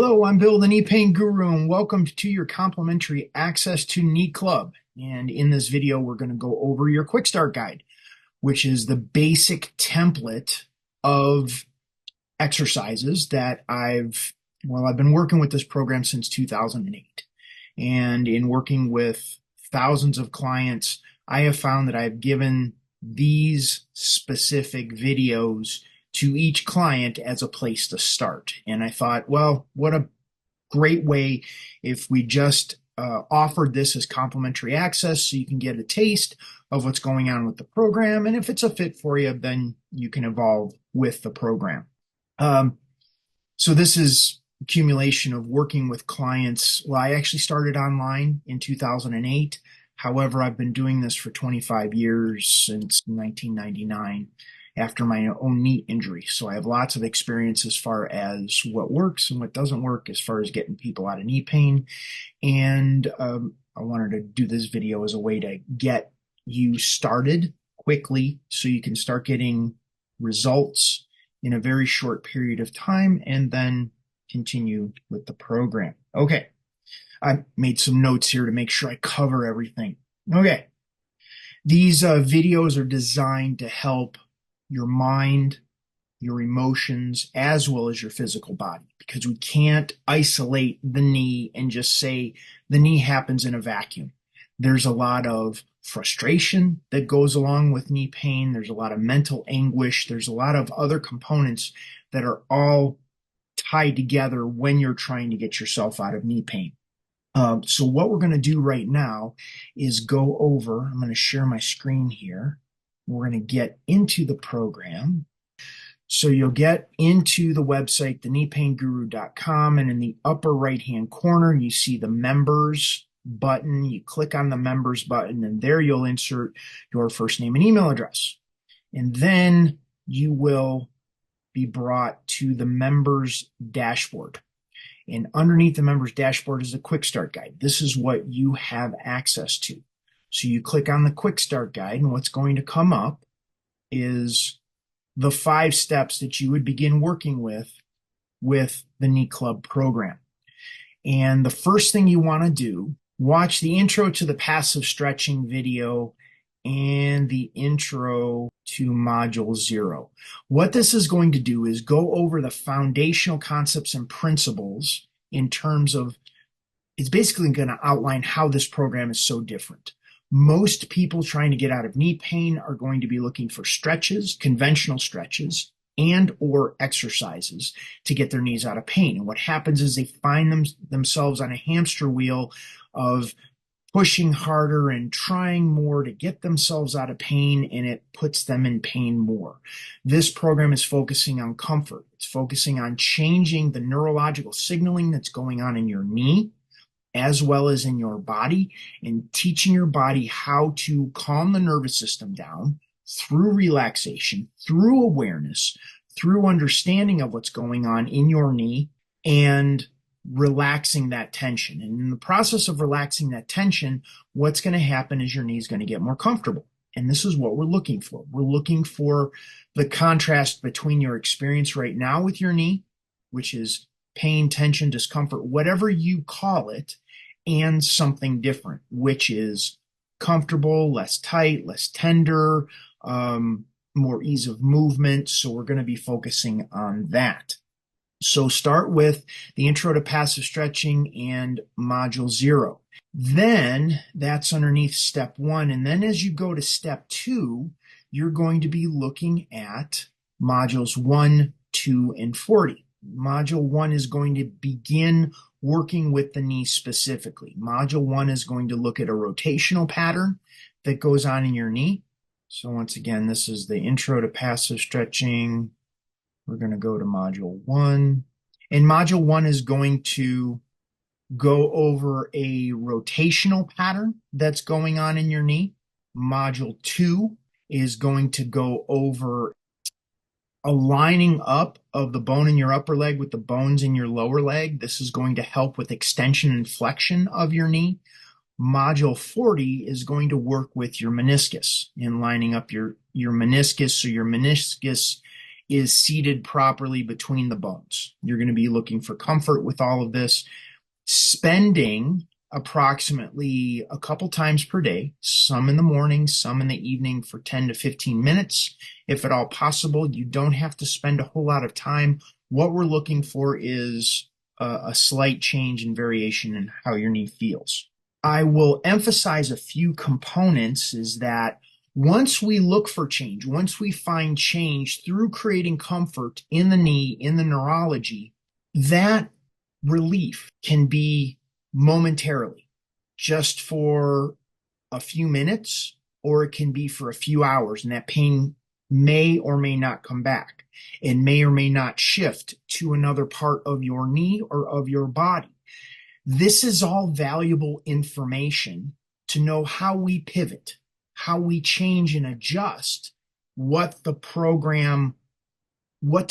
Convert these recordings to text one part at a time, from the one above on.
Hello, I'm Bill, the Knee Pain Guru, and welcome to your complimentary Access to Knee Club. And in this video, we're going to go over your Quick Start Guide, which is the basic template of exercises that I've been working with this program since 2008. And in working with thousands of clients, I have found that I've given these specific videos to each client as a place to start. And I thought, well, what a great way if we just offered this as complimentary access so you can get a taste of what's going on with the program. And if it's a fit for you, then you can evolve with the program. So this is accumulation of working with clients. Well, I actually started online in 2008. However, I've been doing this for 25 years, since 1999. After my own knee injury. So I have lots of experience as far as what works and what doesn't work as far as getting people out of knee pain. And I wanted to do this video as a way to get you started quickly so you can start getting results in a very short period of time and then continue with the program. Okay, I made some notes here to make sure I cover everything. Okay, these videos are designed to help your mind, your emotions, as well as your physical body, because we can't isolate the knee and just say the knee happens in a vacuum. There's a lot of frustration that goes along with knee pain. There's a lot of mental anguish. There's a lot of other components that are all tied together when you're trying to get yourself out of knee pain. So what we're going to do right now is go over, I'm going to share my screen here. We're going to get into the program. So you'll get into the website, thekneepainguru.com, and in the upper right-hand corner, you see the members button. You click on the members button, and there you'll insert your first name and email address. And then you will be brought to the members dashboard. And underneath the members dashboard is a quick start guide. This is what you have access to. So you click on the Quick Start Guide, and what's going to come up is the 5 steps that you would begin working with the Knee Club program. And the first thing you want to do, watch the intro to the passive stretching video and the intro to Module 0. What this is going to do is go over the foundational concepts and principles in terms of, it's basically going to outline how this program is so different. Most people trying to get out of knee pain are going to be looking for stretches, conventional stretches, and or exercises to get their knees out of pain. And what happens is they find themselves on a hamster wheel of pushing harder and trying more to get themselves out of pain, and it puts them in pain more. This program is focusing on comfort. It's focusing on changing the neurological signaling that's going on in your knee, as well as in your body, and teaching your body how to calm the nervous system down through relaxation, through awareness, through understanding of what's going on in your knee, and relaxing that tension. And in the process of relaxing that tension, what's going to happen is your knee is going to get more comfortable. And this is what we're looking for. We're looking for the contrast between your experience right now with your knee, which is pain, tension, discomfort, whatever you call it, and something different, which is comfortable, less tight, less tender, more ease of movement. So we're going to be focusing on that. So start with the intro to passive stretching and Module 0. Then that's underneath step 1. And then as you go to step 2, you're going to be looking at modules 1, 2, and 40. Module 1 is going to begin working with the knee specifically. Module 1 is going to look at a rotational pattern that goes on in your knee. So once again, this is the intro to passive stretching. We're going to go to Module 1. And Module 1 is going to go over a rotational pattern that's going on in your knee. Module 2 is going to go over a lining up of the bone in your upper leg with the bones in your lower leg. This is going to help with extension and flexion of your knee. Module 40 is going to work with your meniscus and lining up your meniscus. So your meniscus is seated properly between the bones. You're going to be looking for comfort with all of this, spending approximately a couple times per day, some in the morning, some in the evening, for 10 to 15 minutes. If at all possible, you don't have to spend a whole lot of time. What we're looking for is a slight change in variation in how your knee feels. I will emphasize a few components is that once we look for change, once we find change through creating comfort in the knee, in the neurology, that relief can be momentarily, just for a few minutes, or it can be for a few hours, and that pain may or may not come back and may or may not shift to another part of your knee or of your body. This is all valuable information to know how we pivot, how we change and adjust what to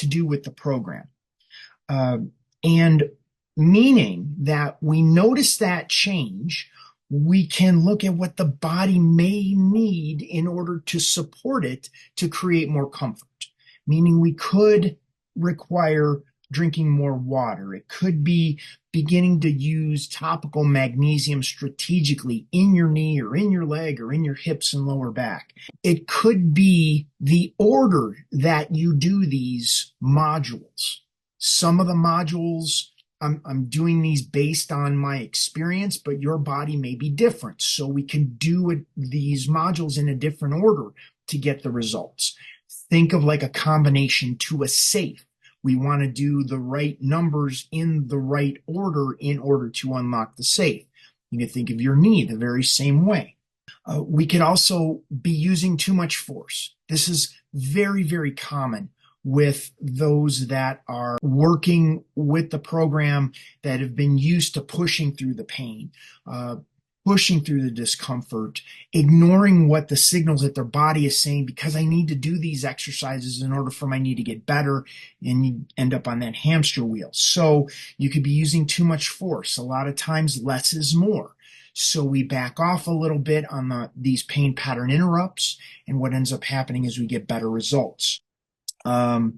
do with the program. And meaning that we notice that change, we can look at what the body may need in order to support it to create more comfort. Meaning we could require drinking more water. It could be beginning to use topical magnesium strategically in your knee or in your leg or in your hips and lower back. It could be the order that you do these modules. Some of the modules, I'm doing these based on my experience, but your body may be different. So we can do these modules in a different order to get the results. Think of like a combination to a safe. We want to do the right numbers in the right order in order to unlock the safe. You can think of your knee the very same way. We could also be using too much force. This is very, very common with those that are working with the program that have been used to pushing through the pain, pushing through the discomfort, ignoring what the signals that their body is saying, because I need to do these exercises in order for my knee to get better, and you end up on that hamster wheel. So you could be using too much force. A lot of times less is more. So we back off a little bit on these pain pattern interrupts, and what ends up happening is we get better results. Or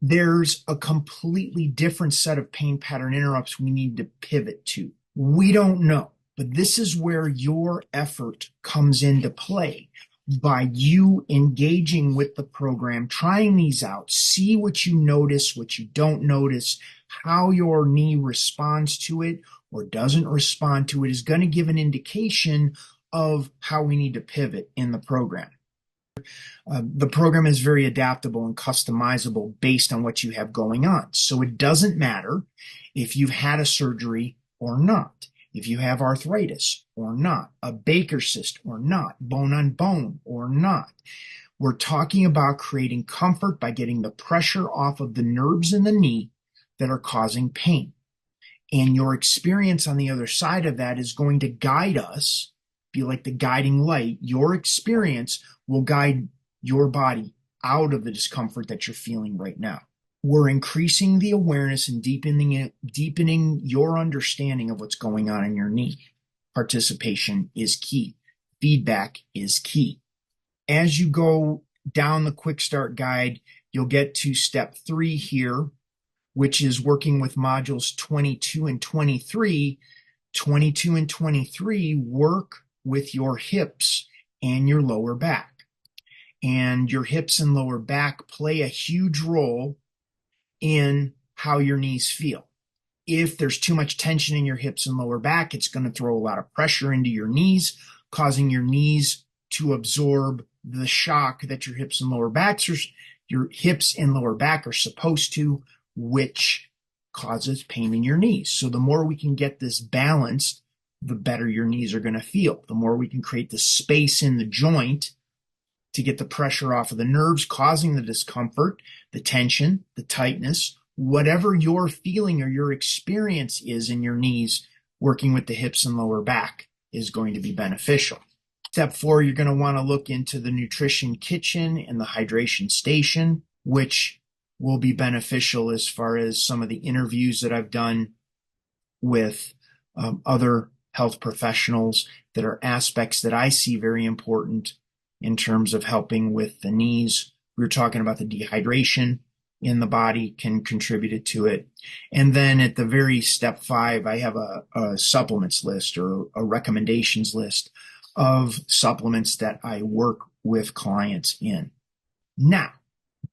there's a completely different set of pain pattern interrupts we need to pivot to. We don't know, but this is where your effort comes into play. By you engaging with the program, trying these out, see what you notice, what you don't notice, how your knee responds to it or doesn't respond to it is going to give an indication of how we need to pivot in the program. The program is very adaptable and customizable based on what you have going on. So it doesn't matter if you've had a surgery or not, if you have arthritis or not, a Baker cyst or not, bone on bone or not. We're talking about creating comfort by getting the pressure off of the nerves in the knee that are causing pain. And your experience on the other side of that is going to guide us, be like the guiding light. Your experience will guide your body out of the discomfort that you're feeling right now. We're increasing the awareness and deepening your understanding of what's going on in your knee. Participation is key. Feedback is key. As you go down the quick start guide, you'll get to step 3 here, which is working with modules 22 and 23. 22 and 23 work with your hips and your lower back. And your hips and lower back play a huge role in how your knees feel. If there's too much tension in your hips and lower back, it's going to throw a lot of pressure into your knees, causing your knees to absorb the shock that your hips and lower back are supposed to, which causes pain in your knees. So the more we can get this balanced, the better your knees are going to feel. The more we can create the space in the joint to get the pressure off of the nerves causing the discomfort, the tension, the tightness, whatever your feeling or your experience is in your knees, working with the hips and lower back is going to be beneficial. Step 4, you're going to want to look into the nutrition kitchen and the hydration station, which will be beneficial as far as some of the interviews that I've done with other health professionals that are aspects that I see very important in terms of helping with the knees. We were talking about the dehydration in the body can contribute to it. And then at the very step 5, I have a supplements list or a recommendations list of supplements that I work with clients in. Now,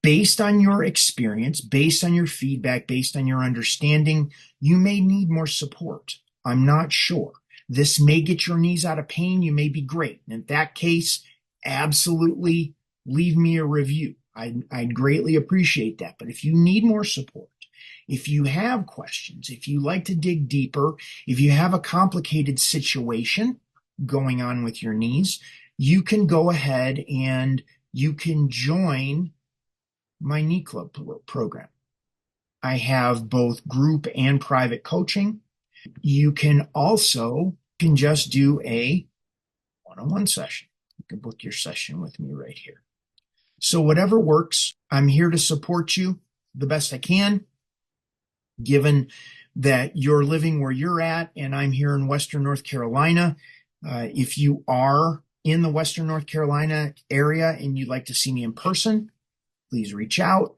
based on your experience, based on your feedback, based on your understanding, you may need more support. I'm not sure. This may get your knees out of pain. You may be great. In that case, absolutely leave me a review. I'd greatly appreciate that. But if you need more support, if you have questions, if you like to dig deeper, if you have a complicated situation going on with your knees, you can go ahead and you can join my Knee Club program. I have both group and private coaching. You can just do a one-on-one session. You can book your session with me right here. So whatever works, I'm here to support you the best I can, given that you're living where you're at and I'm here in Western North Carolina. If you are in the Western North Carolina area and you'd like to see me in person, please reach out.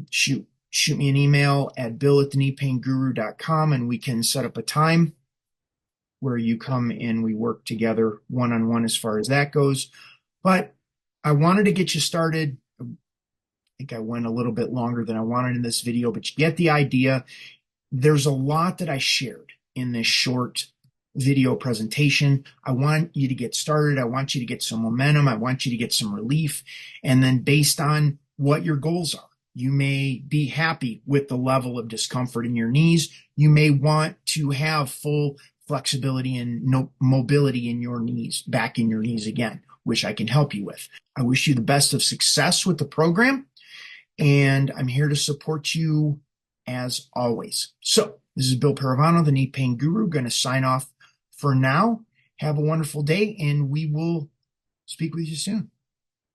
Shoot me an email at bill@thekneepainguru.com and we can set up a time where you come and we work together one-on-one as far as that goes. But I wanted to get you started. I think I went a little bit longer than I wanted in this video, but you get the idea. There's a lot that I shared in this short video presentation. I want you to get started. I want you to get some momentum. I want you to get some relief. And then based on what your goals are, you may be happy with the level of discomfort in your knees. You may want to have full flexibility and no mobility in your knees, back in your knees again, which I can help you with. I wish you the best of success with the program, and I'm here to support you as always. So this is Bill Paravano, the Knee Pain Guru, going to sign off for now. Have a wonderful day, and we will speak with you soon.